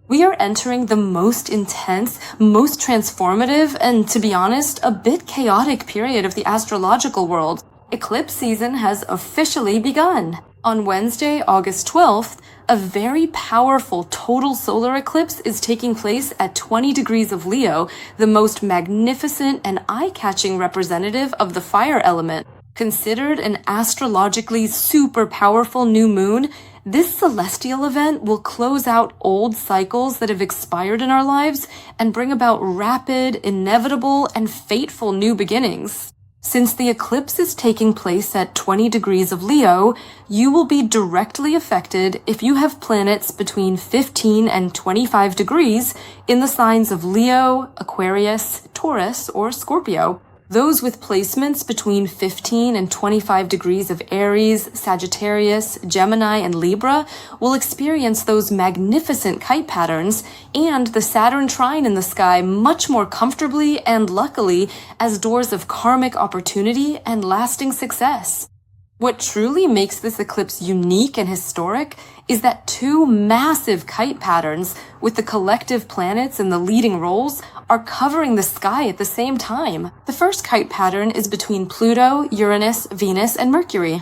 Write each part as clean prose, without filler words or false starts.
We are entering the most intense, most transformative, and to be honest, a bit chaotic period of the astrological world. Eclipse season has officially begun. On Wednesday, August 12th, a very powerful total solar eclipse is taking place at 20 degrees of Leo, the most magnificent and eye-catching representative of the fire element. Considered an astrologically super powerful new moon, this celestial event will close out old cycles that have expired in our lives and bring about rapid, inevitable, and fateful new beginnings. Since the eclipse is taking place at 20 degrees of Leo, you will be directly affected if you have planets between 15 and 25 degrees in the signs of Leo, Aquarius, Taurus, or Scorpio. Those with placements between 15 and 25 degrees of Aries, Sagittarius, Gemini, and Libra will experience those magnificent kite patterns and the Saturn trine in the sky much more comfortably and luckily as doors of karmic opportunity and lasting success. What truly makes this eclipse unique and historic is that two massive kite patterns with the collective planets in the leading roles are covering the sky at the same time. The first kite pattern is between Pluto, Uranus, Venus, and Mercury.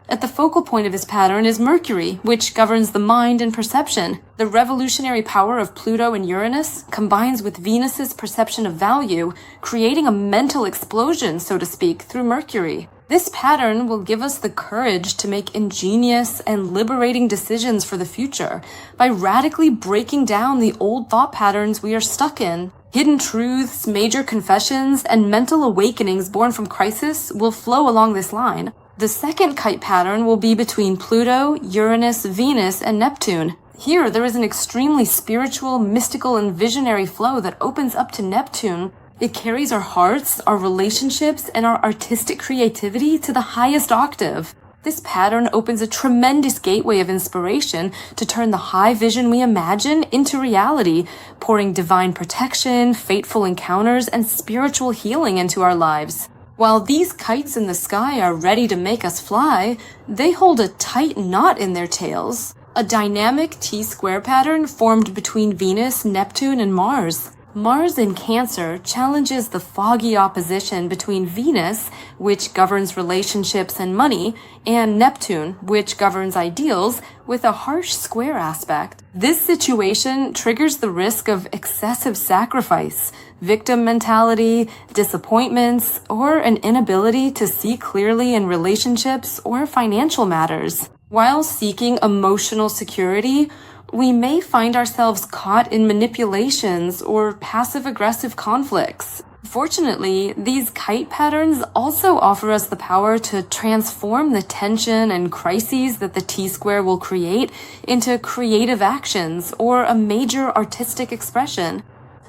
At the focal point of this pattern is Mercury, which governs the mind and perception. The revolutionary power of Pluto and Uranus combines with Venus's perception of value, creating a mental explosion, so to speak, through Mercury. This pattern will give us the courage to make ingenious and liberating decisions for the future by radically breaking down the old thought patterns we are stuck in. Hidden truths, major confessions, and mental awakenings born from crisis will flow along this line. The second kite pattern will be between Pluto, Uranus, Venus, and Neptune. Here, there is an extremely spiritual, mystical, and visionary flow that opens up to Neptune. It carries our hearts, our relationships, and our artistic creativity to the highest octave. This pattern opens a tremendous gateway of inspiration to turn the high vision we imagine into reality, pouring divine protection, fateful encounters, and spiritual healing into our lives. While these kites in the sky are ready to make us fly, they hold a tight knot in their tails. A dynamic T-square pattern formed between Venus, Neptune, and Mars. Mars in Cancer challenges the foggy opposition between Venus, which governs relationships and money, and Neptune, which governs ideals, with a harsh square aspect. This situation triggers the risk of excessive sacrifice, victim mentality, disappointments, or an inability to see clearly in relationships or financial matters. While seeking emotional security, we may find ourselves caught in manipulations or passive-aggressive conflicts. Fortunately, these kite patterns also offer us the power to transform the tension and crises that the T-square will create into creative actions or a major artistic expression.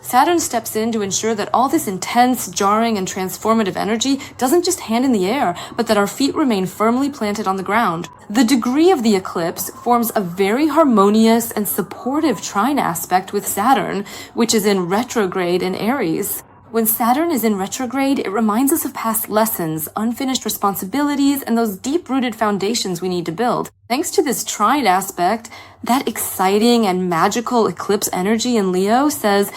Saturn steps in to ensure that all this intense, jarring, and transformative energy doesn't just hang in the air, but that our feet remain firmly planted on the ground. The degree of the eclipse forms a very harmonious and supportive trine aspect with Saturn, which is in retrograde in Aries. When Saturn is in retrograde, it reminds us of past lessons, unfinished responsibilities, and those deep-rooted foundations we need to build. Thanks to this trine aspect, that exciting and magical eclipse energy in Leo says,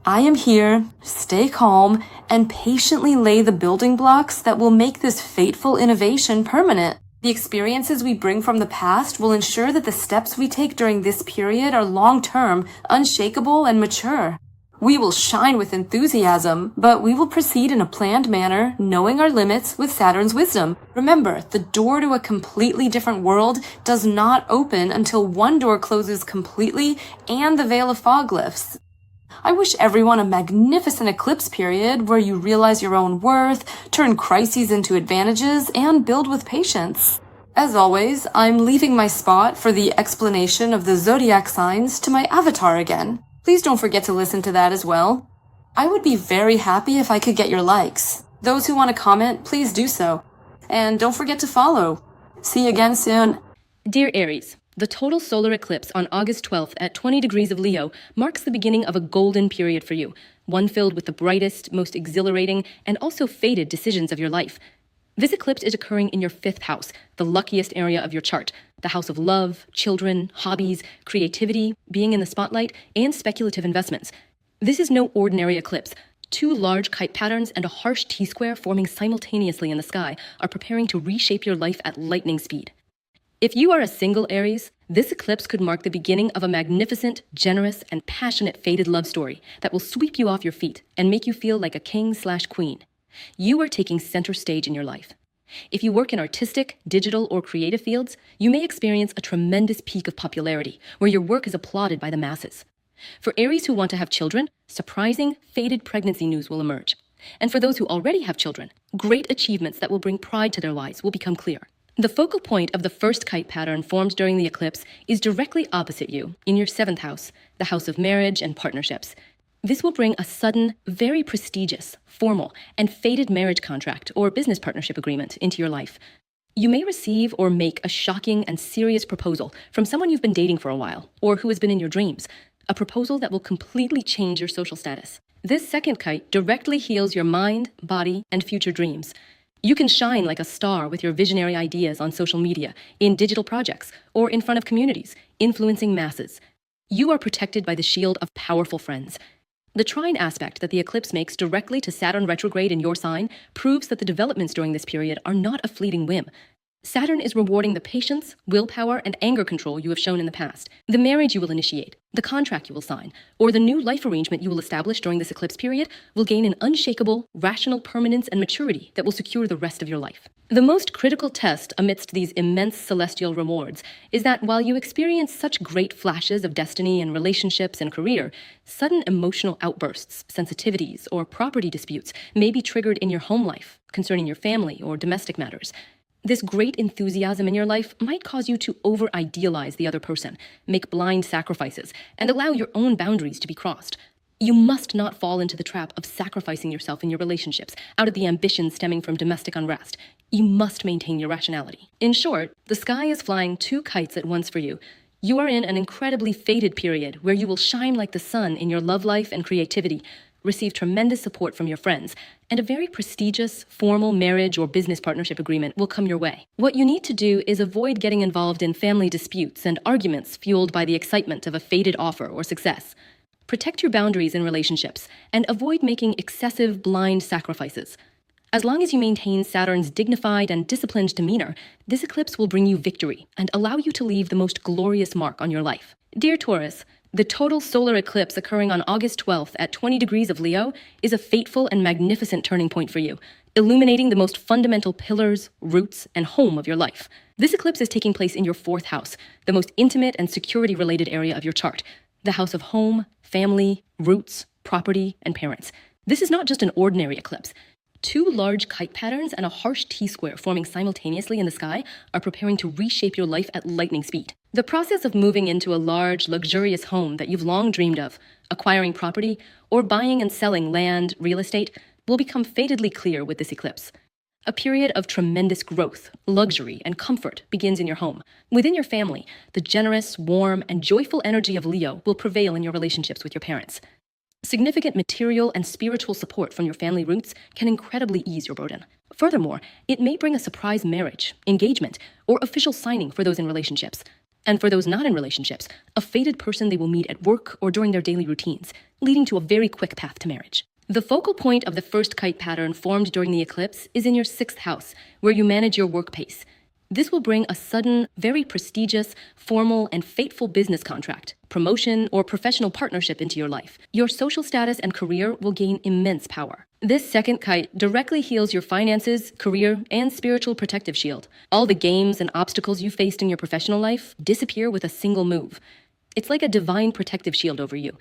I am here, stay calm, and patiently lay the building blocks that will make this fateful innovation permanent. The experiences we bring from the past will ensure that the steps we take during this period are long-term, unshakable, and mature. We will shine with enthusiasm, but we will proceed in a planned manner, knowing our limits with Saturn's wisdom. Remember, the door to a completely different world does not open until one door closes completely and the veil of fog lifts. I wish everyone a magnificent eclipse period where you realize your own worth, turn crises into advantages, and build with patience. As always, I'm leaving my spot for the explanation of the zodiac signs to my avatar again. Please don't forget to listen to that as well. I would be very happy if I could get your likes. Those who want to comment, please do so. And don't forget to follow. See you again soon. Dear Aries, the total solar eclipse on August 12th at 20 degrees of Leo marks the beginning of a golden period for you, one filled with the brightest, most exhilarating, and also fated decisions of your life. This eclipse is occurring in your 5th house, the luckiest area of your chart, the house of love, children, hobbies, creativity, being in the spotlight, and speculative investments. This is no ordinary eclipse. 2 large kite patterns and a harsh T-square forming simultaneously in the sky are preparing to reshape your life at lightning speed. If you are a single Aries, this eclipse could mark the beginning of a magnificent, generous, and passionate fated love story that will sweep you off your feet and make you feel like a king/queen. You are taking center stage in your life. If you work in artistic, digital, or creative fields, you may experience a tremendous peak of popularity where your work is applauded by the masses. For Aries who want to have children, surprising, fated pregnancy news will emerge. And for those who already have children, great achievements that will bring pride to their lives will become clear. The focal point of the first kite pattern formed during the eclipse is directly opposite you, in your 7th house, the house of marriage and partnerships. This will bring a sudden, very prestigious, formal, and fated marriage contract or business partnership agreement into your life. You may receive or make a shocking and serious proposal from someone you've been dating for a while, or who has been in your dreams, a proposal that will completely change your social status. This second kite directly heals your mind, body, and future dreams. You can shine like a star with your visionary ideas on social media, in digital projects, or in front of communities, influencing masses. You are protected by the shield of powerful friends. The trine aspect that the eclipse makes directly to Saturn retrograde in your sign proves that the developments during this period are not a fleeting whim. Saturn is rewarding the patience, willpower, and anger control you have shown in the past, the marriage you will initiate, the contract you will sign, or the new life arrangement you will establish during this eclipse period will gain an unshakable, rational permanence and maturity that will secure the rest of your life. The most critical test amidst these immense celestial rewards is that while you experience such great flashes of destiny in relationships and career, sudden emotional outbursts, sensitivities, or property disputes may be triggered in your home life, concerning your family or domestic matters. This great enthusiasm in your life might cause you to over-idealize the other person, make blind sacrifices, and allow your own boundaries to be crossed. You must not fall into the trap of sacrificing yourself in your relationships out of the ambition stemming from domestic unrest. You must maintain your rationality. In short, the sky is flying 2 kites at once for you. You are in an incredibly fated period where you will shine like the sun in your love life and creativity, receive tremendous support from your friends, and a very prestigious, formal marriage or business partnership agreement will come your way. What you need to do is avoid getting involved in family disputes and arguments fueled by the excitement of a fated offer or success. Protect your boundaries in relationships and avoid making excessive, blind sacrifices. As long as you maintain Saturn's dignified and disciplined demeanor, this eclipse will bring you victory and allow you to leave the most glorious mark on your life. Dear Taurus, the total solar eclipse occurring on August 12th at 20 degrees of Leo is a fateful and magnificent turning point for you, illuminating the most fundamental pillars, roots, and home of your life. This eclipse is taking place in your 4th house, the most intimate and security-related area of your chart, the house of home, family, roots, property, and parents. This is not just an ordinary eclipse. 2 large kite patterns and a harsh T-square forming simultaneously in the sky are preparing to reshape your life at lightning speed. The process of moving into a large, luxurious home that you've long dreamed of, acquiring property, or buying and selling land, real estate, will become fatedly clear with this eclipse. A period of tremendous growth, luxury, and comfort begins in your home. Within your family, the generous, warm, and joyful energy of Leo will prevail in your relationships with your parents. Significant material and spiritual support from your family roots can incredibly ease your burden. Furthermore, it may bring a surprise marriage, engagement, or official signing for those in relationships. And for those not in relationships, a fated person they will meet at work or during their daily routines, leading to a very quick path to marriage. The focal point of the first kite pattern formed during the eclipse is in your 6th house, where you manage your work pace. This will bring a sudden, very prestigious, formal, and fateful business contract, promotion, or professional partnership into your life. Your social status and career will gain immense power. This second kite directly heals your finances, career, and spiritual protective shield. All the games and obstacles you faced in your professional life disappear with a single move. It's like a divine protective shield over you.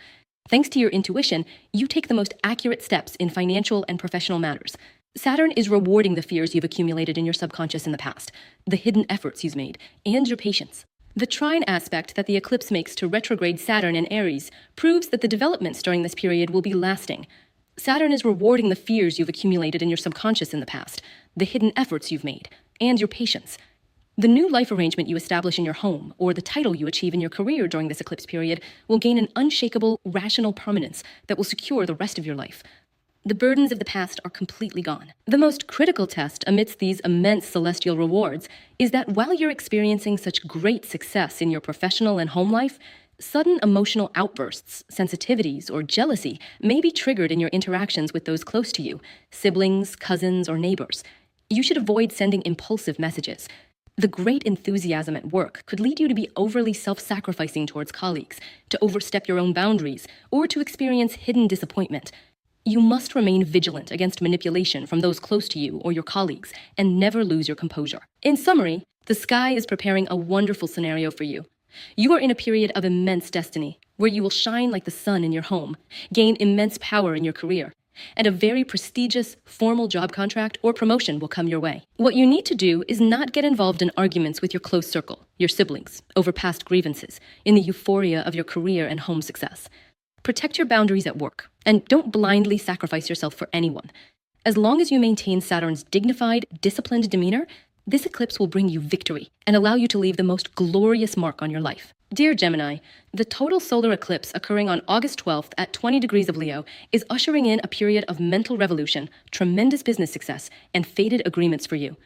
Thanks to your intuition, you take the most accurate steps in financial and professional matters. Saturn is rewarding the fears you've accumulated in your subconscious in the past, the hidden efforts you've made, and your patience. The trine aspect that the eclipse makes to retrograde Saturn in Aries proves that the developments during this period will be lasting. Saturn is rewarding the fears you've accumulated in your subconscious in the past, the hidden efforts you've made, and your patience. The new life arrangement you establish in your home, or the title you achieve in your career during this eclipse period, will gain an unshakable, rational permanence that will secure the rest of your life. The burdens of the past are completely gone. The most critical test amidst these immense celestial rewards is that while you're experiencing such great success in your professional and home life, sudden emotional outbursts, sensitivities, or jealousy may be triggered in your interactions with those close to you, siblings, cousins, or neighbors. You should avoid sending impulsive messages. The great enthusiasm at work could lead you to be overly self-sacrificing towards colleagues, to overstep your own boundaries, or to experience hidden disappointment. You must remain vigilant against manipulation from those close to you or your colleagues, and never lose your composure. In summary, the sky is preparing a wonderful scenario for you. You are in a period of immense destiny, where you will shine like the sun in your home, gain immense power in your career, and a very prestigious, formal job contract or promotion will come your way. What you need to do is not get involved in arguments with your close circle, your siblings, over past grievances, in the euphoria of your career and home success. Protect your boundaries at work, and don't blindly sacrifice yourself for anyone. As long as you maintain Saturn's dignified, disciplined demeanor, this eclipse will bring you victory and allow you to leave the most glorious mark on your life. Dear Gemini, the total solar eclipse occurring on August 12th at 20 degrees of Leo is ushering in a period of mental revolution, tremendous business success, and fated agreements for you.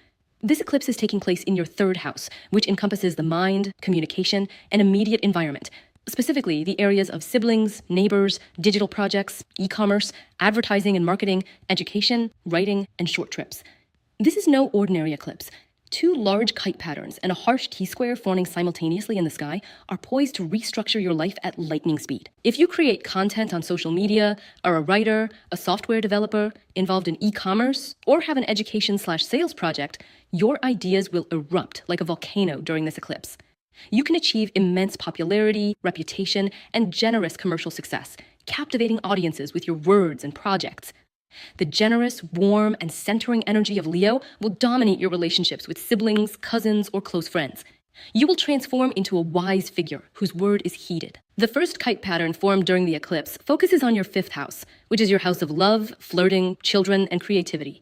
This eclipse is taking place in your third house, which encompasses the mind, communication, and immediate environment, specifically the areas of siblings, neighbors, digital projects, e-commerce, advertising and marketing, education, writing, and short trips. This is no ordinary eclipse. Two large kite patterns and a harsh T-square forming simultaneously in the sky are poised to restructure your life at lightning speed. If you create content on social media, are a writer, a software developer, involved in e-commerce, or have an education/sales project, your ideas will erupt like a volcano during this eclipse. You can achieve immense popularity, reputation, and generous commercial success, captivating audiences with your words and projects. The generous, warm, and centering energy of Leo will dominate your relationships with siblings, cousins, or close friends. You will transform into a wise figure whose word is heeded. The first kite pattern formed during the eclipse focuses on your fifth house, which is your house of love, flirting, children, and creativity.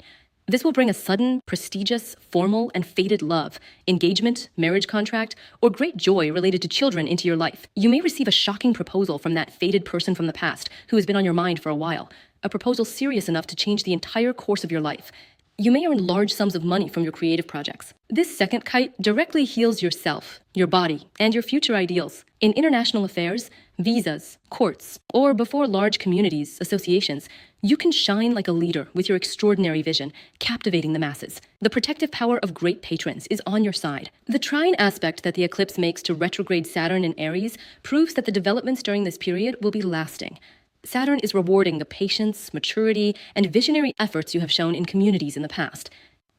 This will bring a sudden, prestigious, formal, and fated love, engagement, marriage contract, or great joy related to children into your life. You may receive a shocking proposal from that fated person from the past who has been on your mind for a while, a proposal serious enough to change the entire course of your life. You may earn large sums of money from your creative projects. This second kite directly heals yourself, your body, and your future ideals. In international affairs, visas, courts, or before large communities, associations, you can shine like a leader with your extraordinary vision, captivating the masses. The protective power of great patrons is on your side. The trine aspect that the eclipse makes to retrograde Saturn in Aries proves that the developments during this period will be lasting. Saturn is rewarding the patience, maturity, and visionary efforts you have shown in communities in the past.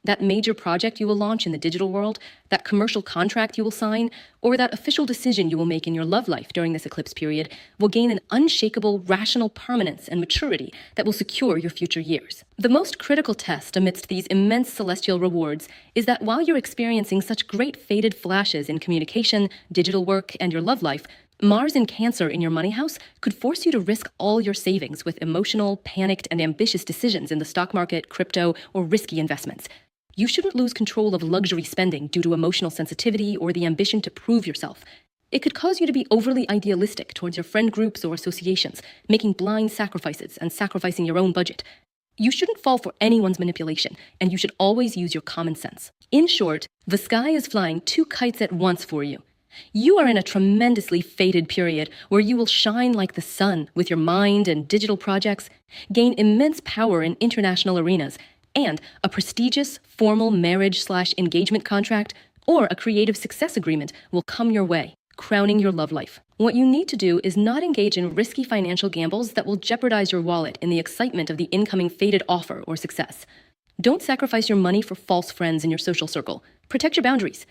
That major project you will launch in the digital world, that commercial contract you will sign, or that official decision you will make in your love life during this eclipse period will gain an unshakable, rational permanence and maturity that will secure your future years. The most critical test amidst these immense celestial rewards is that while you're experiencing such great fated flashes in communication, digital work, and your love life, Mars in Cancer in your money house could force you to risk all your savings with emotional, panicked, and ambitious decisions in the stock market, crypto, or risky investments. You shouldn't lose control of luxury spending due to emotional sensitivity or the ambition to prove yourself. It could cause you to be overly idealistic towards your friend groups or associations, making blind sacrifices and sacrificing your own budget. You shouldn't fall for anyone's manipulation, and you should always use your common sense. In short, the sky is flying two kites at once for you. You are in a tremendously fated period where you will shine like the sun with your mind and digital projects, gain immense power in international arenas, and a prestigious, formal marriage/engagement contract or a creative success agreement will come your way, crowning your love life. What you need to do is not engage in risky financial gambles that will jeopardize your wallet in the excitement of the incoming fated offer or success. Don't sacrifice your money for false friends in your social circle. Protect your boundaries.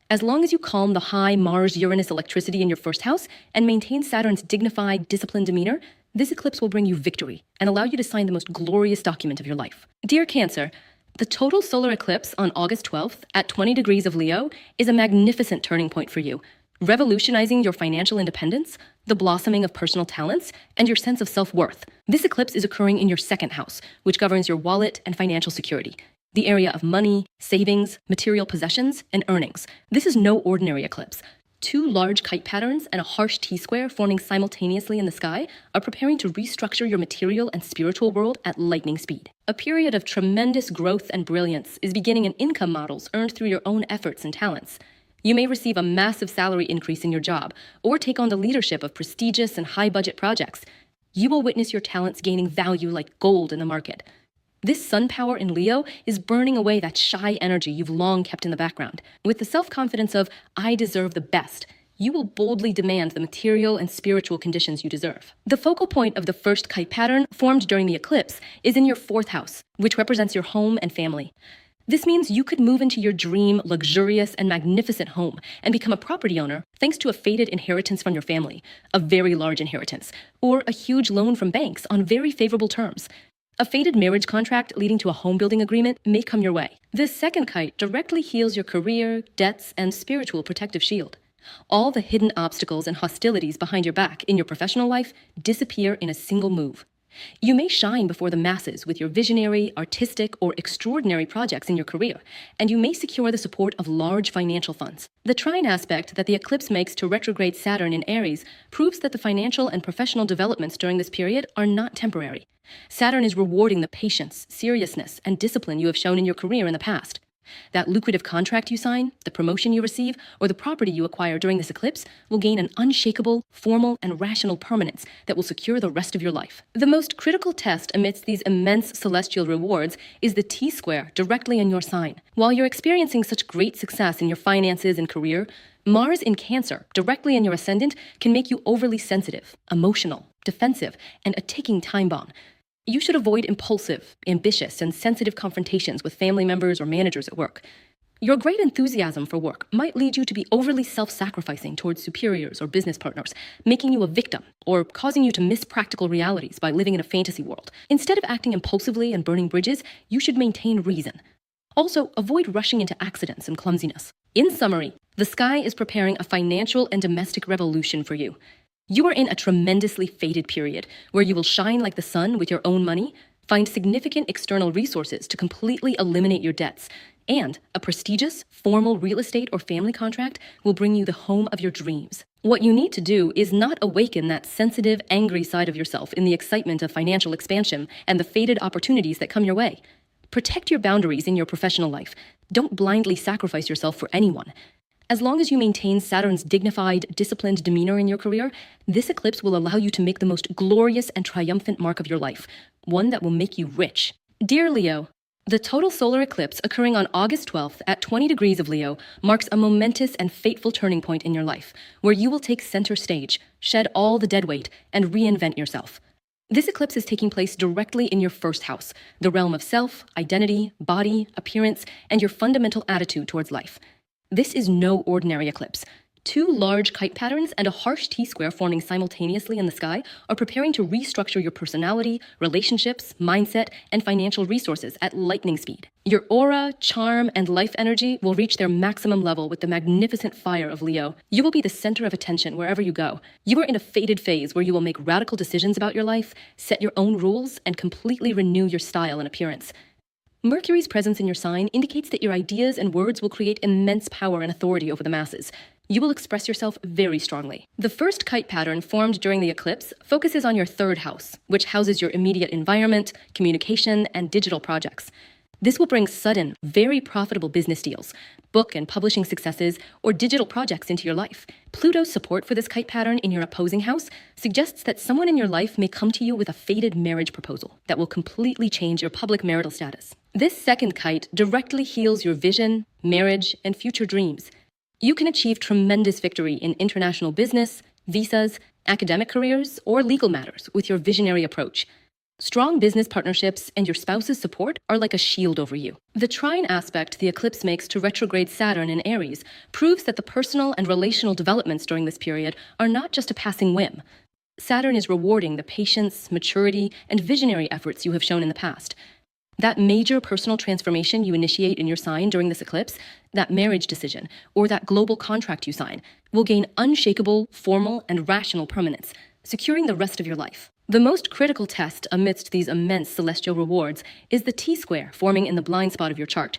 As long as you calm the high Mars-Uranus electricity in your first house and maintain Saturn's dignified, disciplined demeanor, this eclipse will bring you victory and allow you to sign the most glorious document of your life. Dear Cancer, the total solar eclipse on August 12th at 20 degrees of Leo is a magnificent turning point for you, revolutionizing your financial independence, the blossoming of personal talents, and your sense of self-worth. This eclipse is occurring in your second house, which governs your wallet and financial security, the area of money, savings, material possessions, and earnings. This is no ordinary eclipse. Two large kite patterns and a harsh T-square forming simultaneously in the sky are preparing to restructure your material and spiritual world at lightning speed. A period of tremendous growth and brilliance is beginning in income models earned through your own efforts and talents. You may receive a massive salary increase in your job, or take on the leadership of prestigious and high-budget projects. You will witness your talents gaining value like gold in the market. This sun power in Leo is burning away that shy energy you've long kept in the background. With the self-confidence of, I deserve the best, you will boldly demand the material and spiritual conditions you deserve. The focal point of the first kite pattern, formed during the eclipse, is in your 4th house, which represents your home and family. This means you could move into your dream, luxurious, and magnificent home and become a property owner thanks to a fated inheritance from your family, a very large inheritance, or a huge loan from banks on very favorable terms. A fated marriage contract leading to a home building agreement may come your way. This second kite directly heals your career, debts, and spiritual protective shield. All the hidden obstacles and hostilities behind your back in your professional life disappear in a single move. You may shine before the masses with your visionary, artistic, or extraordinary projects in your career, and you may secure the support of large financial funds. The trine aspect that the eclipse makes to retrograde Saturn in Aries proves that the financial and professional developments during this period are not temporary. Saturn is rewarding the patience, seriousness, and discipline you have shown in your career in the past. That lucrative contract you sign, the promotion you receive, or the property you acquire during this eclipse will gain an unshakable, formal, and rational permanence that will secure the rest of your life. The most critical test amidst these immense celestial rewards is the T-square directly in your sign. While you're experiencing such great success in your finances and career, Mars in Cancer, directly in your ascendant, can make you overly sensitive, emotional, defensive, and a ticking time bomb. You should avoid impulsive, ambitious, and sensitive confrontations with family members or managers at work. Your great enthusiasm for work might lead you to be overly self-sacrificing towards superiors or business partners, making you a victim or causing you to miss practical realities by living in a fantasy world. Instead of acting impulsively and burning bridges, you should maintain reason. Also, avoid rushing into accidents and clumsiness. In summary, the sky is preparing a financial and domestic revolution for you. You are in a tremendously fated period where you will shine like the sun with your own money, find significant external resources to completely eliminate your debts, and a prestigious, formal real estate or family contract will bring you the home of your dreams. What you need to do is not awaken that sensitive, angry side of yourself in the excitement of financial expansion and the fated opportunities that come your way. Protect your boundaries in your professional life. Don't blindly sacrifice yourself for anyone. As long as you maintain Saturn's dignified, disciplined demeanor in your career, this eclipse will allow you to make the most glorious and triumphant mark of your life, one that will make you rich. Dear Leo, the total solar eclipse occurring on August 12th at 20 degrees of Leo marks a momentous and fateful turning point in your life, where you will take center stage, shed all the dead weight, and reinvent yourself. This eclipse is taking place directly in your 1st house, the realm of self, identity, body, appearance, and your fundamental attitude towards life. This is no ordinary eclipse. Two large kite patterns and a harsh T-square forming simultaneously in the sky are preparing to restructure your personality, relationships, mindset, and financial resources at lightning speed. Your aura, charm, and life energy will reach their maximum level with the magnificent fire of Leo. You will be the center of attention wherever you go. You are in a fated phase where you will make radical decisions about your life, set your own rules, and completely renew your style and appearance. Mercury's presence in your sign indicates that your ideas and words will create immense power and authority over the masses. You will express yourself very strongly. The first kite pattern formed during the eclipse focuses on your 3rd house, which houses your immediate environment, communication, and digital projects. This will bring sudden, very profitable business deals, book and publishing successes, or digital projects into your life. Pluto's support for this kite pattern in your opposing house suggests that someone in your life may come to you with a fated marriage proposal that will completely change your public marital status. This second kite directly heals your vision, marriage, and future dreams. You can achieve tremendous victory in international business, visas, academic careers, or legal matters with your visionary approach. Strong business partnerships and your spouse's support are like a shield over you. The trine aspect the eclipse makes to retrograde Saturn in Aries proves that the personal and relational developments during this period are not just a passing whim. Saturn is rewarding the patience, maturity, and visionary efforts you have shown in the past. That major personal transformation you initiate in your sign during this eclipse, that marriage decision, or that global contract you sign, will gain unshakable, formal, and rational permanence, securing the rest of your life. The most critical test amidst these immense celestial rewards is the T-square forming in the blind spot of your chart.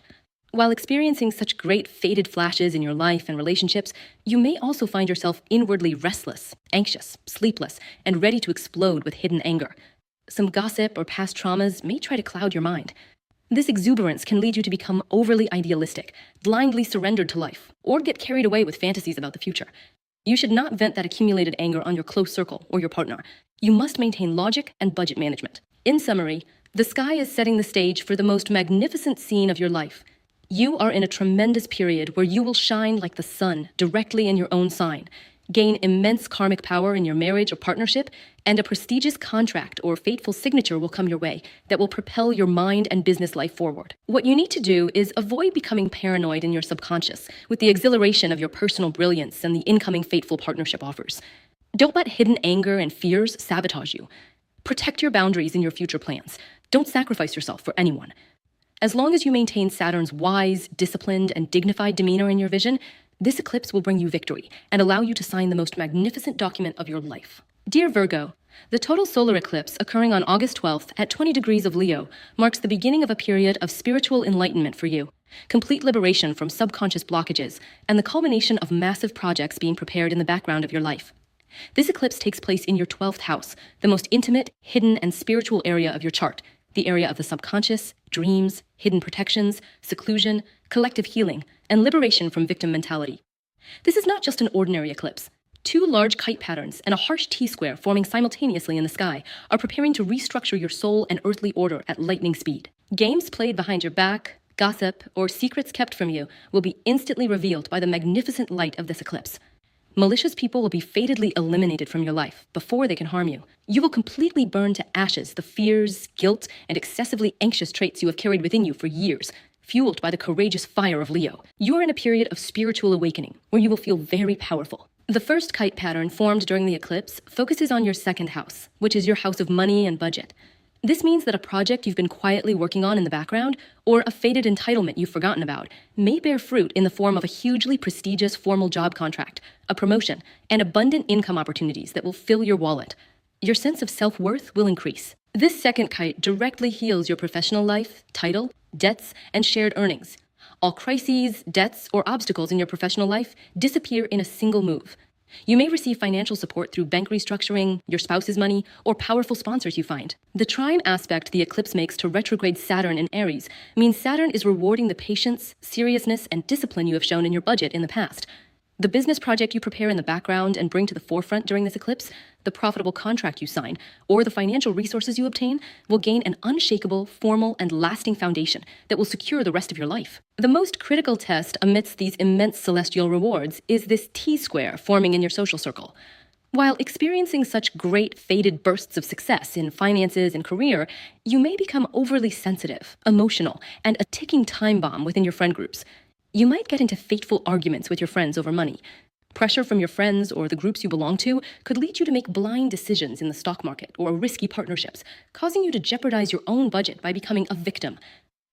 While experiencing such great faded flashes in your life and relationships, you may also find yourself inwardly restless, anxious, sleepless, and ready to explode with hidden anger. Some gossip or past traumas may try to cloud your mind. This exuberance can lead you to become overly idealistic, blindly surrendered to life, or get carried away with fantasies about the future. You should not vent that accumulated anger on your close circle or your partner. You must maintain logic and budget management. In summary, the sky is setting the stage for the most magnificent scene of your life. You are in a tremendous period where you will shine like the sun directly in your own sign, gain immense karmic power in your marriage or partnership, and a prestigious contract or fateful signature will come your way that will propel your mind and business life forward. What you need to do is avoid becoming paranoid in your subconscious with the exhilaration of your personal brilliance and the incoming fateful partnership offers. Don't let hidden anger and fears sabotage you. Protect your boundaries in your future plans. Don't sacrifice yourself for anyone. As long as you maintain Saturn's wise, disciplined, and dignified demeanor in your vision, this eclipse will bring you victory and allow you to sign the most magnificent document of your life. Dear Virgo, the total solar eclipse occurring on August 12th at 20 degrees of Leo marks the beginning of a period of spiritual enlightenment for you, complete liberation from subconscious blockages, and the culmination of massive projects being prepared in the background of your life. This eclipse takes place in your 12th house, the most intimate, hidden, and spiritual area of your chart, the area of the subconscious, dreams, hidden protections, seclusion, collective healing, and liberation from victim mentality. This is not just an ordinary eclipse. Two large kite patterns and a harsh T-square forming simultaneously in the sky are preparing to restructure your soul and earthly order at lightning speed. Games played behind your back, gossip, or secrets kept from you will be instantly revealed by the magnificent light of this eclipse. Malicious people will be fatedly eliminated from your life before they can harm you. You will completely burn to ashes the fears, guilt, and excessively anxious traits you have carried within you for years, fueled by the courageous fire of Leo. You are in a period of spiritual awakening where you will feel very powerful. The first kite pattern formed during the eclipse focuses on your second house, which is your house of money and budget. This means that a project you've been quietly working on in the background, or a faded entitlement you've forgotten about, may bear fruit in the form of a hugely prestigious formal job contract, a promotion, and abundant income opportunities that will fill your wallet. Your sense of self-worth will increase. This second kite directly heals your professional life, title, debts, and shared earnings. All crises, debts, or obstacles in your professional life disappear in a single move. You may receive financial support through bank restructuring, your spouse's money, or powerful sponsors you find. The trine aspect the eclipse makes to retrograde Saturn in Aries means Saturn is rewarding the patience, seriousness, and discipline you have shown in your budget in the past. The business project you prepare in the background and bring to the forefront during this eclipse, the profitable contract you sign, or the financial resources you obtain will gain an unshakable, formal, and lasting foundation that will secure the rest of your life. The most critical test amidst these immense celestial rewards is this T-square forming in your social circle. While experiencing such great faded bursts of success in finances and career, you may become overly sensitive, emotional, and a ticking time bomb within your friend groups. You might get into fateful arguments with your friends over money. Pressure from your friends or the groups you belong to could lead you to make blind decisions in the stock market or risky partnerships, causing you to jeopardize your own budget by becoming a victim.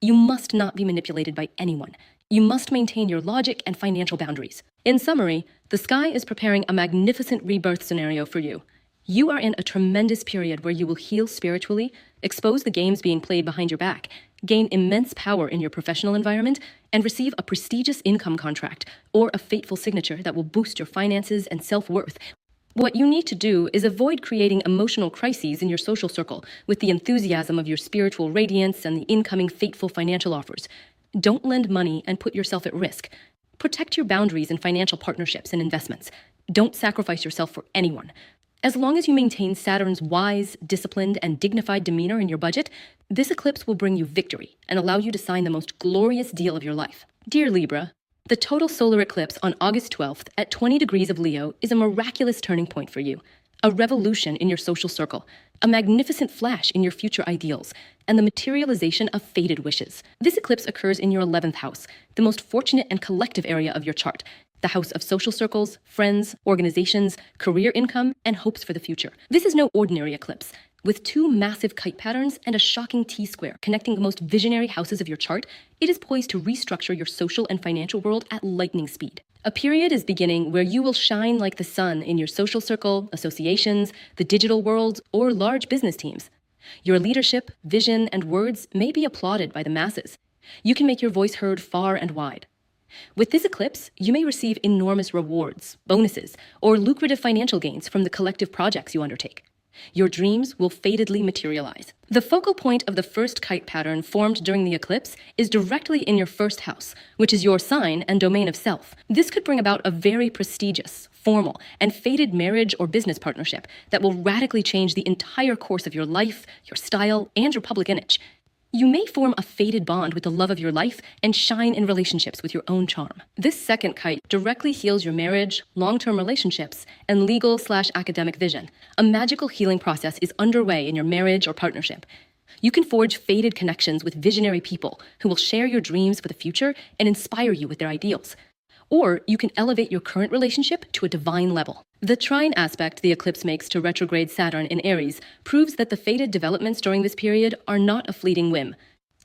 You must not be manipulated by anyone. You must maintain your logic and financial boundaries. In summary, the sky is preparing a magnificent rebirth scenario for you. You are in a tremendous period where you will heal spiritually, expose the games being played behind your back, gain immense power in your professional environment, and receive a prestigious income contract or a fateful signature that will boost your finances and self-worth. What you need to do is avoid creating emotional crises in your social circle with the enthusiasm of your spiritual radiance and the incoming fateful financial offers. Don't lend money and put yourself at risk. Protect your boundaries in financial partnerships and investments. Don't sacrifice yourself for anyone. As long as you maintain Saturn's wise, disciplined, and dignified demeanor in your budget, this eclipse will bring you victory and allow you to sign the most glorious deal of your life. Dear Libra, the total solar eclipse on August 12th at 20 degrees of Leo is a miraculous turning point for you, a revolution in your social circle, a magnificent flash in your future ideals, and the materialization of faded wishes. This eclipse occurs in your 11th house, the most fortunate and collective area of your chart, the house of social circles, friends, organizations, career income, and hopes for the future. This is no ordinary eclipse. With two massive kite patterns and a shocking T-square connecting the most visionary houses of your chart, it is poised to restructure your social and financial world at lightning speed. A period is beginning where you will shine like the sun in your social circle, associations, the digital world, or large business teams. Your leadership, vision, and words may be applauded by the masses. You can make your voice heard far and wide. With this eclipse, you may receive enormous rewards, bonuses, or lucrative financial gains from the collective projects you undertake. Your dreams will fatedly materialize. The focal point of the first kite pattern formed during the eclipse is directly in your first house, which is your sign and domain of self. This could bring about a very prestigious, formal, and fated marriage or business partnership that will radically change the entire course of your life, your style, and your public image. You may form a fated bond with the love of your life and shine in relationships with your own charm. This second kite directly heals your marriage, long-term relationships, and legal/academic vision. A magical healing process is underway in your marriage or partnership. You can forge fated connections with visionary people who will share your dreams for the future and inspire you with their ideals. Or you can elevate your current relationship to a divine level. The trine aspect the eclipse makes to retrograde Saturn in Aries proves that the fated developments during this period are not a fleeting whim.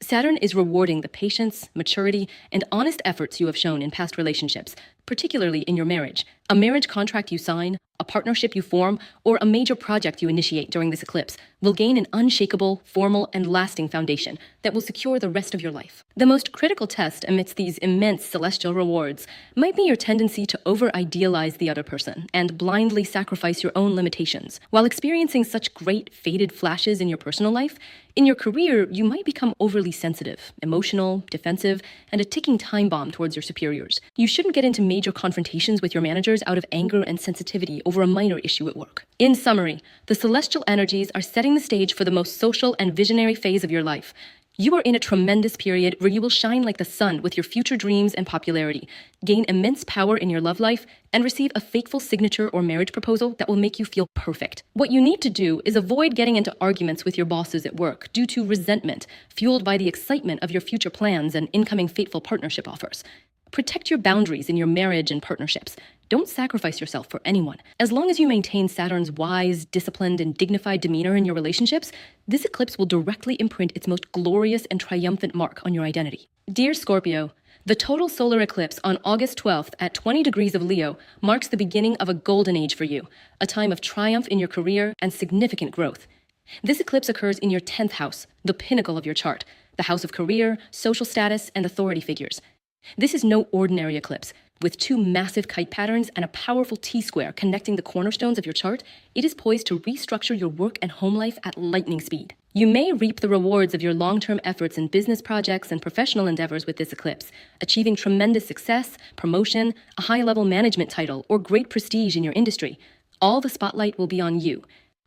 Saturn is rewarding the patience, maturity, and honest efforts you have shown in past relationships, particularly in your marriage. A marriage contract you sign, a partnership you form, or a major project you initiate during this eclipse will gain an unshakable, formal, and lasting foundation that will secure the rest of your life. The most critical test amidst these immense celestial rewards might be your tendency to over-idealize the other person and blindly sacrifice your own limitations. While experiencing such great fated flashes in your personal life, in your career, you might become overly sensitive, emotional, defensive, and a ticking time bomb towards your superiors. You shouldn't get into major confrontations with your managers out of anger and sensitivity over a minor issue at work. In summary, the celestial energies are setting the stage for the most social and visionary phase of your life. You are in a tremendous period where you will shine like the sun with your future dreams and popularity, gain immense power in your love life, and receive a fateful signature or marriage proposal that will make you feel perfect. What you need to do is avoid getting into arguments with your bosses at work due to resentment, fueled by the excitement of your future plans and incoming fateful partnership offers. Protect your boundaries in your marriage and partnerships. Don't sacrifice yourself for anyone. As long as you maintain Saturn's wise, disciplined, and dignified demeanor in your relationships, this eclipse will directly imprint its most glorious and triumphant mark on your identity. Dear Scorpio, the total solar eclipse on August 12th at 20 degrees of Leo marks the beginning of a golden age for you, a time of triumph in your career and significant growth. This eclipse occurs in your 10th house, the pinnacle of your chart, the house of career, social status, and authority figures. This is no ordinary eclipse. With two massive kite patterns and a powerful T-square connecting the cornerstones of your chart, it is poised to restructure your work and home life at lightning speed. You may reap the rewards of your long-term efforts in business projects and professional endeavors with this eclipse, achieving tremendous success, promotion, a high-level management title, or great prestige in your industry. All the spotlight will be on you.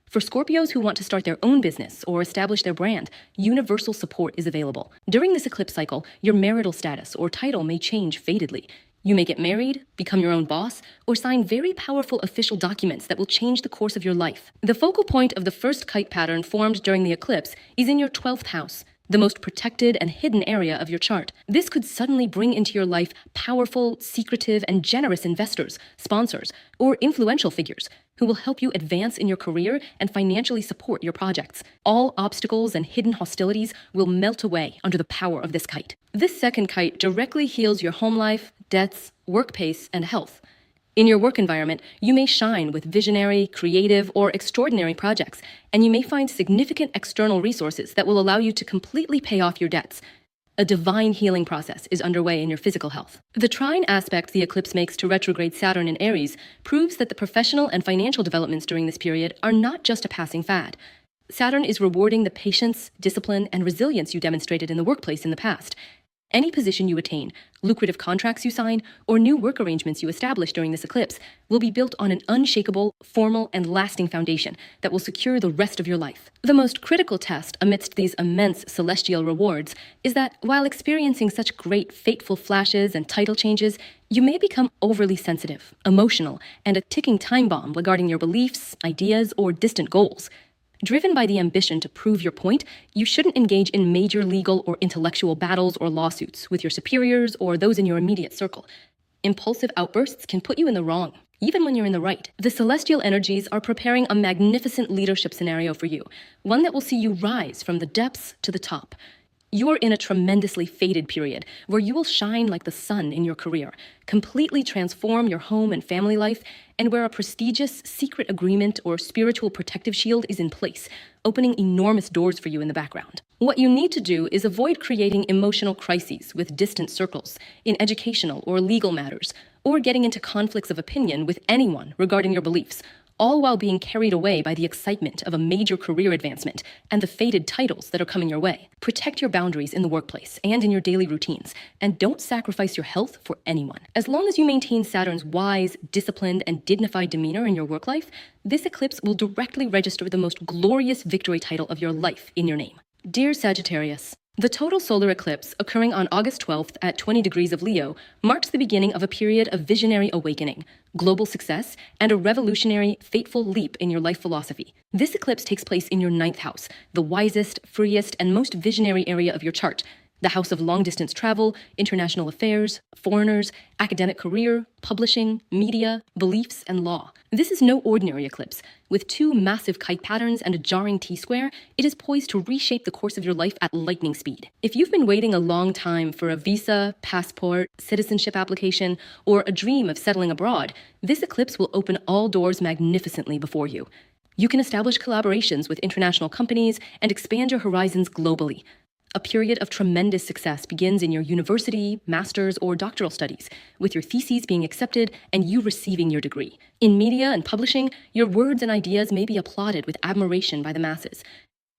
For Scorpios who want to start their own business or establish their brand, universal support is available. During this eclipse cycle, your marital status or title may change fatedly. You may get married, become your own boss, or sign very powerful official documents that will change the course of your life. The focal point of the first kite pattern formed during the eclipse is in your 12th house, the most protected and hidden area of your chart. This could suddenly bring into your life powerful, secretive, and generous investors, sponsors, or influential figures who will help you advance in your career and financially support your projects. All obstacles and hidden hostilities will melt away under the power of this kite. This second kite directly heals your home life, debts, work pace, and health. In your work environment, you may shine with visionary, creative, or extraordinary projects, and you may find significant external resources that will allow you to completely pay off your debts. A divine healing process is underway in your physical health. The trine aspect the eclipse makes to retrograde Saturn in Aries proves that the professional and financial developments during this period are not just a passing fad. Saturn is rewarding the patience, discipline, and resilience you demonstrated in the workplace in the past. Any position you attain, lucrative contracts you sign, or new work arrangements you establish during this eclipse will be built on an unshakable, formal, and lasting foundation that will secure the rest of your life. The most critical test amidst these immense celestial rewards is that while experiencing such great fateful flashes and title changes, you may become overly sensitive, emotional, and a ticking time bomb regarding your beliefs, ideas, or distant goals. Driven by the ambition to prove your point, you shouldn't engage in major legal or intellectual battles or lawsuits with your superiors or those in your immediate circle. Impulsive outbursts can put you in the wrong, even when you're in the right. The celestial energies are preparing a magnificent leadership scenario for you, one that will see you rise from the depths to the top. You're in a tremendously fated period where you will shine like the sun in your career, completely transform your home and family life, and where a prestigious secret agreement or spiritual protective shield is in place, opening enormous doors for you in the background. What you need to do is avoid creating emotional crises with distant circles in educational or legal matters, or getting into conflicts of opinion with anyone regarding your beliefs, all while being carried away by the excitement of a major career advancement and the fated titles that are coming your way. Protect your boundaries in the workplace and in your daily routines, and don't sacrifice your health for anyone. As long as you maintain Saturn's wise, disciplined, and dignified demeanor in your work life, this eclipse will directly register the most glorious victory title of your life in your name. Dear Sagittarius, the total solar eclipse, occurring on August 12th at 20 degrees of Leo, marks the beginning of a period of visionary awakening, global success, and a revolutionary, fateful leap in your life philosophy. This eclipse takes place in your 9th house, the wisest, freest, and most visionary area of your chart, the house of long-distance travel, international affairs, foreigners, academic career, publishing, media, beliefs, and law. This is no ordinary eclipse. With 2 massive kite patterns and a jarring T-square, it is poised to reshape the course of your life at lightning speed. If you've been waiting a long time for a visa, passport, citizenship application, or a dream of settling abroad, this eclipse will open all doors magnificently before you. You can establish collaborations with international companies and expand your horizons globally. A period of tremendous success begins in your university, master's, or doctoral studies, with your theses being accepted and you receiving your degree. In media and publishing, your words and ideas may be applauded with admiration by the masses.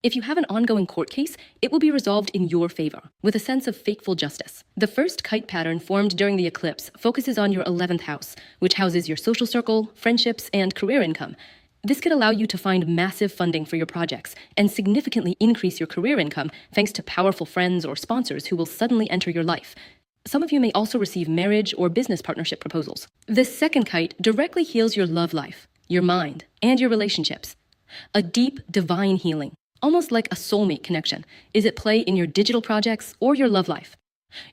If you have an ongoing court case, it will be resolved in your favor, with a sense of fateful justice. The first kite pattern formed during the eclipse focuses on your 11th house, which houses your social circle, friendships, and career income. This could allow you to find massive funding for your projects and significantly increase your career income thanks to powerful friends or sponsors who will suddenly enter your life. Some of you may also receive marriage or business partnership proposals. This second kite directly heals your love life, your mind, and your relationships. A deep, divine healing, almost like a soulmate connection, is at play in your digital projects or your love life.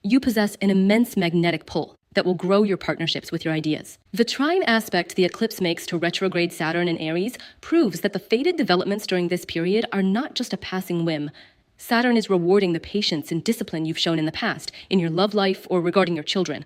You possess an immense magnetic pull that will grow your partnerships with your ideas. The trine aspect the eclipse makes to retrograde Saturn in Aries proves that the fated developments during this period are not just a passing whim. Saturn is rewarding the patience and discipline you've shown in the past, in your love life or regarding your children.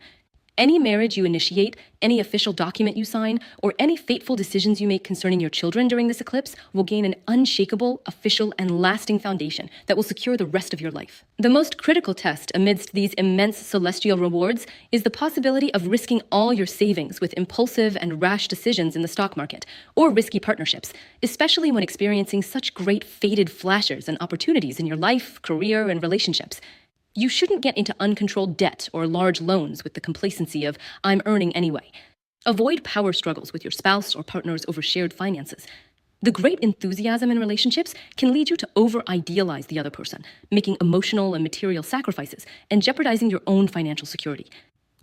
Any marriage you initiate, any official document you sign, or any fateful decisions you make concerning your children during this eclipse will gain an unshakable, official, and lasting foundation that will secure the rest of your life. The most critical test amidst these immense celestial rewards is the possibility of risking all your savings with impulsive and rash decisions in the stock market, or risky partnerships, especially when experiencing such great fated flashes and opportunities in your life, career, and relationships. You shouldn't get into uncontrolled debt or large loans with the complacency of, I'm earning anyway. Avoid power struggles with your spouse or partners over shared finances. The great enthusiasm in relationships can lead you to over-idealize the other person, making emotional and material sacrifices and jeopardizing your own financial security.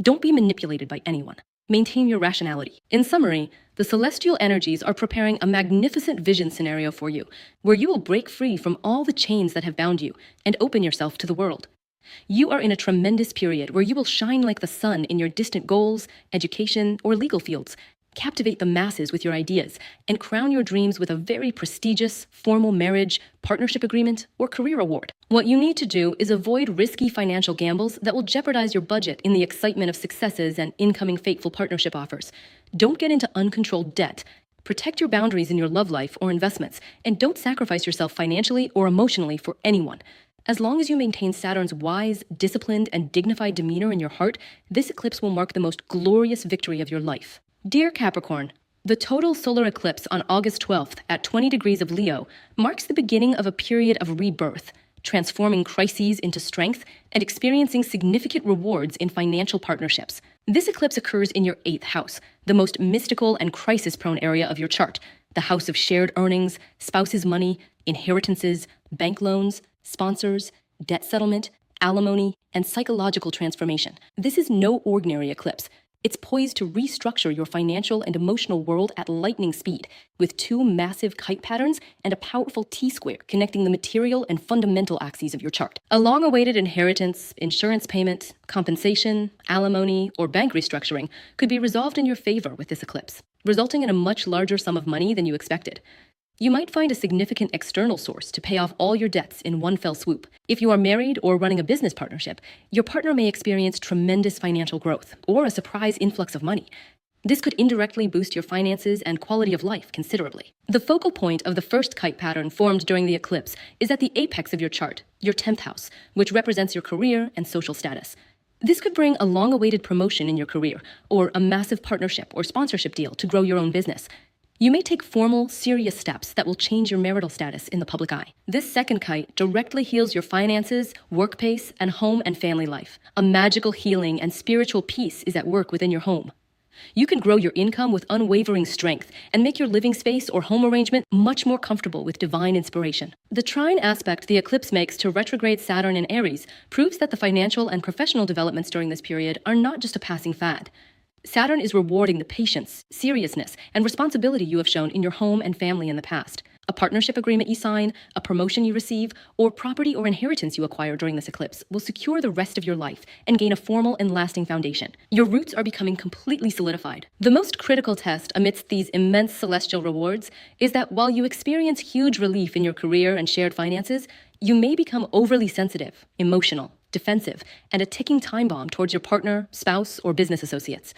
Don't be manipulated by anyone. Maintain your rationality. In summary, the celestial energies are preparing a magnificent vision scenario for you, where you will break free from all the chains that have bound you and open yourself to the world. You are in a tremendous period where you will shine like the sun in your distant goals, education, or legal fields, captivate the masses with your ideas, and crown your dreams with a very prestigious, formal marriage, partnership agreement, or career award. What you need to do is avoid risky financial gambles that will jeopardize your budget in the excitement of successes and incoming fateful partnership offers. Don't get into uncontrolled debt. Protect your boundaries in your love life or investments, and don't sacrifice yourself financially or emotionally for anyone. As long as you maintain Saturn's wise, disciplined, and dignified demeanor in your heart, this eclipse will mark the most glorious victory of your life. Dear Capricorn, the total solar eclipse on August 12th at 20 degrees of Leo marks the beginning of a period of rebirth, transforming crises into strength and experiencing significant rewards in financial partnerships. This eclipse occurs in your 8th house, the most mystical and crisis-prone area of your chart, the house of shared earnings, spouse's money, inheritances, bank loans, sponsors, debt settlement, alimony, and psychological transformation. This is no ordinary eclipse. It's poised to restructure your financial and emotional world at lightning speed, with 2 massive kite patterns and a powerful T-square connecting the material and fundamental axes of your chart. A long-awaited inheritance, insurance payment, compensation, alimony, or bank restructuring could be resolved in your favor with this eclipse, resulting in a much larger sum of money than you expected. You might find a significant external source to pay off all your debts in one fell swoop. If you are married or running a business partnership, your partner may experience tremendous financial growth or a surprise influx of money. This could indirectly boost your finances and quality of life considerably. The focal point of the first kite pattern formed during the eclipse is at the apex of your chart, your 10th house, which represents your career and social status. This could bring a long-awaited promotion in your career or a massive partnership or sponsorship deal to grow your own business. You may take formal, serious steps that will change your marital status in the public eye. This second kite directly heals your finances, work pace, and home and family life. A magical healing and spiritual peace is at work within your home. You can grow your income with unwavering strength and make your living space or home arrangement much more comfortable with divine inspiration. The trine aspect the eclipse makes to retrograde Saturn in Aries proves that the financial and professional developments during this period are not just a passing fad. Saturn is rewarding the patience, seriousness, and responsibility you have shown in your home and family in the past. A partnership agreement you sign, a promotion you receive, or property or inheritance you acquire during this eclipse will secure the rest of your life and gain a formal and lasting foundation. Your roots are becoming completely solidified. The most critical test amidst these immense celestial rewards is that while you experience huge relief in your career and shared finances, you may become overly sensitive, emotional, defensive, and a ticking time bomb towards your partner, spouse, or business associates.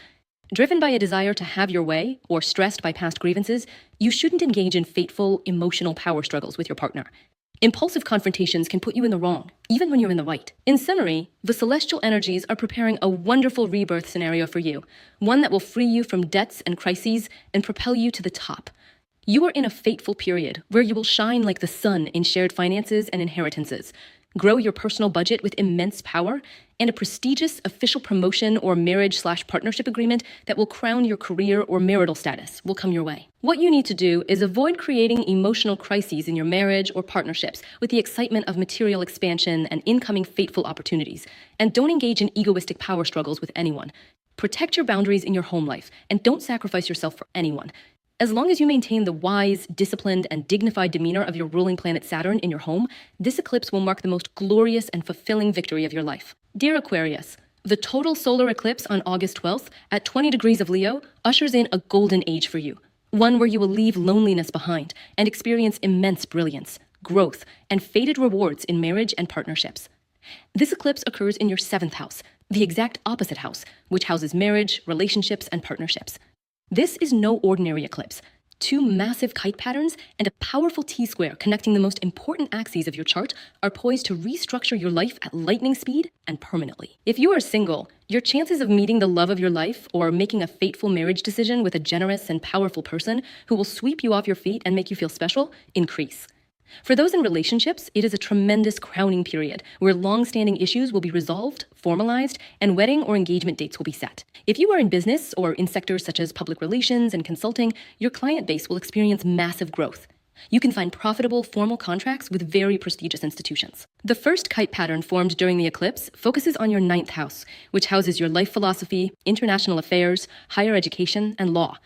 Driven by a desire to have your way or stressed by past grievances, you shouldn't engage in fateful, emotional power struggles with your partner. Impulsive confrontations can put you in the wrong, even when you're in the right. In summary, the celestial energies are preparing a wonderful rebirth scenario for you, one that will free you from debts and crises and propel you to the top. You are in a fateful period where you will shine like the sun in shared finances and inheritances, grow your personal budget with immense power, and a prestigious official promotion or marriage/partnership agreement that will crown your career or marital status will come your way. What you need to do is avoid creating emotional crises in your marriage or partnerships with the excitement of material expansion and incoming fateful opportunities, and don't engage in egoistic power struggles with anyone. Protect your boundaries in your home life, and don't sacrifice yourself for anyone. As long as you maintain the wise, disciplined, and dignified demeanor of your ruling planet Saturn in your home, this eclipse will mark the most glorious and fulfilling victory of your life. Dear Aquarius, the total solar eclipse on August 12th at 20 degrees of Leo ushers in a golden age for you, one where you will leave loneliness behind and experience immense brilliance, growth, and fated rewards in marriage and partnerships. This eclipse occurs in your 7th house, the exact opposite house, which houses marriage, relationships, and partnerships. This is no ordinary eclipse. 2 massive kite patterns and a powerful T-square connecting the most important axes of your chart are poised to restructure your life at lightning speed and permanently. If you are single, your chances of meeting the love of your life or making a fateful marriage decision with a generous and powerful person who will sweep you off your feet and make you feel special increase. For those in relationships, it is a tremendous crowning period where long-standing issues will be resolved, formalized, and wedding or engagement dates will be set. If you are in business or in sectors such as public relations and consulting, your client base will experience massive growth. You can find profitable, formal contracts with very prestigious institutions. The first kite pattern formed during the eclipse focuses on your 9th house, which houses your life philosophy, international affairs, higher education, and law.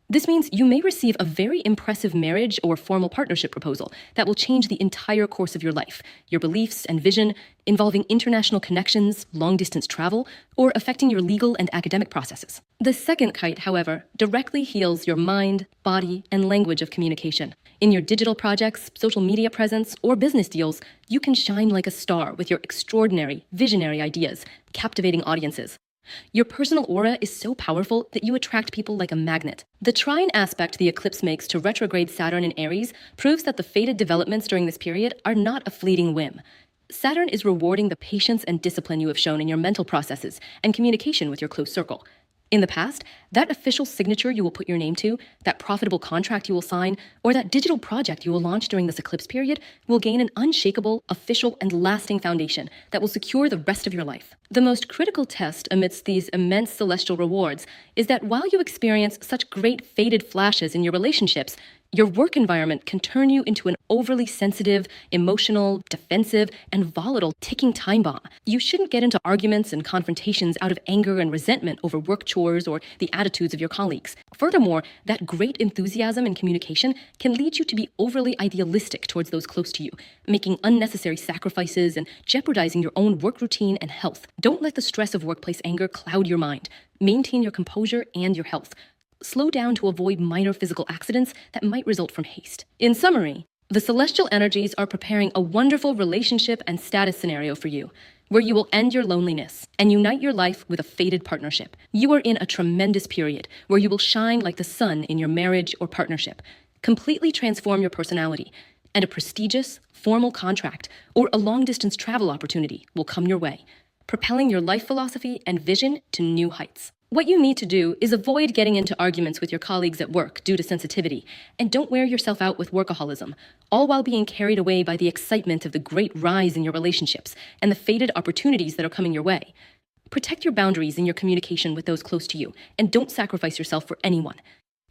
This means you may receive a very impressive marriage or formal partnership proposal that will change the entire course of your life, your beliefs and vision, involving international connections, long-distance travel, or affecting your legal and academic processes. The second kite, however, directly heals your mind, body, and language of communication. In your digital projects, social media presence, or business deals, you can shine like a star with your extraordinary, visionary ideas, captivating audiences. Your personal aura is so powerful that you attract people like a magnet. The trine aspect the eclipse makes to retrograde Saturn in Aries proves that the fated developments during this period are not a fleeting whim. Saturn is rewarding the patience and discipline you have shown in your mental processes and communication with your close circle. In the past, that official signature you will put your name to, that profitable contract you will sign, or that digital project you will launch during this eclipse period will gain an unshakable, official, and lasting foundation that will secure the rest of your life. The most critical test amidst these immense celestial rewards is that while you experience such great faded flashes in your relationships, your work environment can turn you into an overly sensitive, emotional, defensive, and volatile ticking time bomb. You shouldn't get into arguments and confrontations out of anger and resentment over work chores or the attitudes of your colleagues. Furthermore, that great enthusiasm in communication can lead you to be overly idealistic towards those close to you, making unnecessary sacrifices and jeopardizing your own work routine and health. Don't let the stress of workplace anger cloud your mind. Maintain your composure and your health. slow down to avoid minor physical accidents that might result from haste. In summary, the celestial energies are preparing a wonderful relationship and status scenario for you, where you will end your loneliness and unite your life with a fated partnership. You are in a tremendous period where you will shine like the sun in your marriage or partnership, completely transform your personality, and a prestigious, formal contract or a long-distance travel opportunity will come your way, propelling your life philosophy and vision to new heights. What you need to do is avoid getting into arguments with your colleagues at work due to sensitivity, and don't wear yourself out with workaholism, all while being carried away by the excitement of the great rise in your relationships and the fated opportunities that are coming your way. Protect your boundaries in your communication with those close to you, and don't sacrifice yourself for anyone.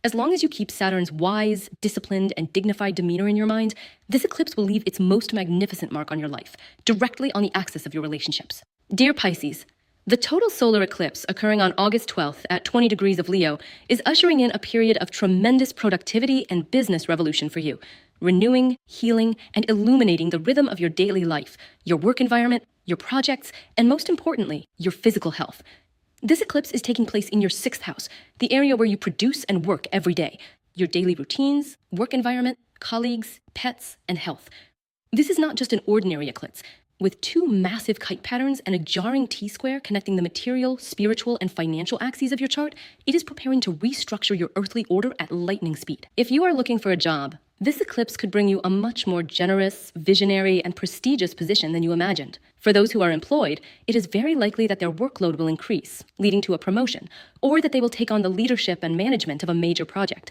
As long as you keep Saturn's wise, disciplined, and dignified demeanor in your mind, this eclipse will leave its most magnificent mark on your life, directly on the axis of your relationships. Dear Pisces, the total solar eclipse occurring on August 12th at 20 degrees of Leo is ushering in a period of tremendous productivity and business revolution for you, renewing, healing, and illuminating the rhythm of your daily life, your work environment, your projects, and most importantly, your physical health. This eclipse is taking place in your 6th house, the area where you produce and work every day, your daily routines, work environment, colleagues, pets, and health. This is not just an ordinary eclipse. With 2 massive kite patterns and a jarring T-square connecting the material, spiritual, and financial axes of your chart, it is preparing to restructure your earthly order at lightning speed. If you are looking for a job, this eclipse could bring you a much more generous, visionary, and prestigious position than you imagined. For those who are employed, it is very likely that their workload will increase, leading to a promotion, or that they will take on the leadership and management of a major project.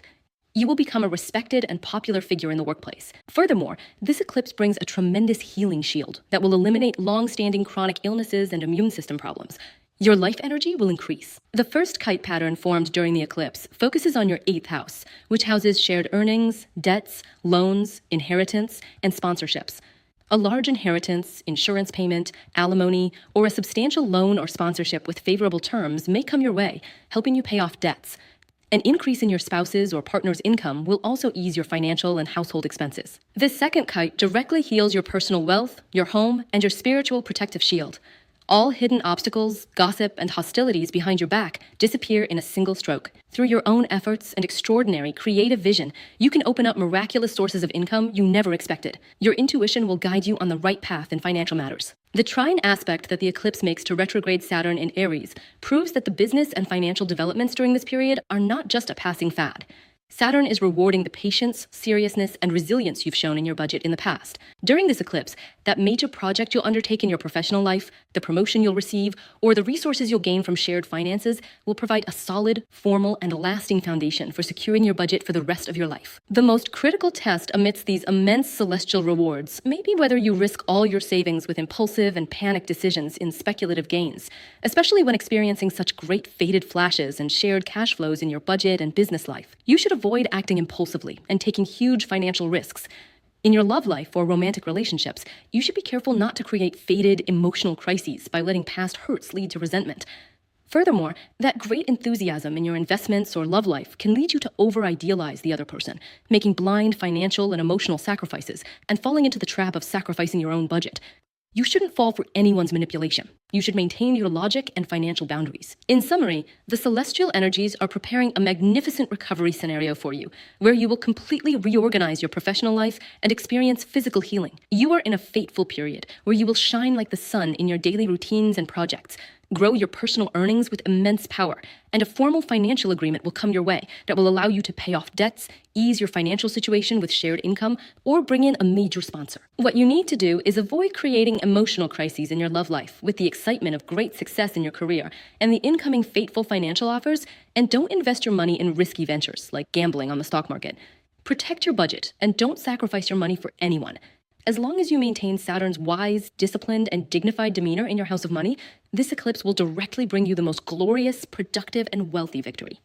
You will become a respected and popular figure in the workplace. Furthermore, this eclipse brings a tremendous healing shield that will eliminate long-standing chronic illnesses and immune system problems. Your life energy will increase. The first kite pattern formed during the eclipse focuses on your 8th house, which houses shared earnings, debts, loans, inheritance, and sponsorships. A large inheritance, insurance payment, alimony, or a substantial loan or sponsorship with favorable terms may come your way, helping you pay off debts. An increase in your spouse's or partner's income will also ease your financial and household expenses. This second kite directly heals your personal wealth, your home, and your spiritual protective shield. All hidden obstacles, gossip, and hostilities behind your back disappear in a single stroke. Through your own efforts and extraordinary creative vision, you can open up miraculous sources of income you never expected. Your intuition will guide you on the right path in financial matters. The trine aspect that the eclipse makes to retrograde Saturn in Aries proves that the business and financial developments during this period are not just a passing fad. Saturn is rewarding the patience, seriousness, and resilience you've shown in your budget in the past. During this eclipse, that major project you'll undertake in your professional life, the promotion you'll receive, or the resources you'll gain from shared finances will provide a solid, formal, and lasting foundation for securing your budget for the rest of your life. The most critical test amidst these immense celestial rewards may be whether you risk all your savings with impulsive and panicked decisions in speculative gains, especially when experiencing such great fated flashes and shared cash flows in your budget and business life. You should avoid acting impulsively and taking huge financial risks. In your love life or romantic relationships, you should be careful not to create fated emotional crises by letting past hurts lead to resentment. Furthermore, that great enthusiasm in your investments or love life can lead you to over-idealize the other person, making blind financial and emotional sacrifices and falling into the trap of sacrificing your own budget. You shouldn't fall for anyone's manipulation. You should maintain your logic and financial boundaries. In summary, the celestial energies are preparing a magnificent recovery scenario for you, where you will completely reorganize your professional life and experience physical healing. You are in a fateful period where you will shine like the sun in your daily routines and projects, grow your personal earnings with immense power, and a formal financial agreement will come your way that will allow you to pay off debts, ease your financial situation with shared income, or bring in a major sponsor. What you need to do is avoid creating emotional crises in your love life with the excitement of great success in your career and the incoming fateful financial offers, and don't invest your money in risky ventures like gambling on the stock market. Protect your budget and don't sacrifice your money for anyone. As long as you maintain Saturn's wise, disciplined, and dignified demeanor in your house of money, this eclipse will directly bring you the most glorious, productive, and wealthy victory.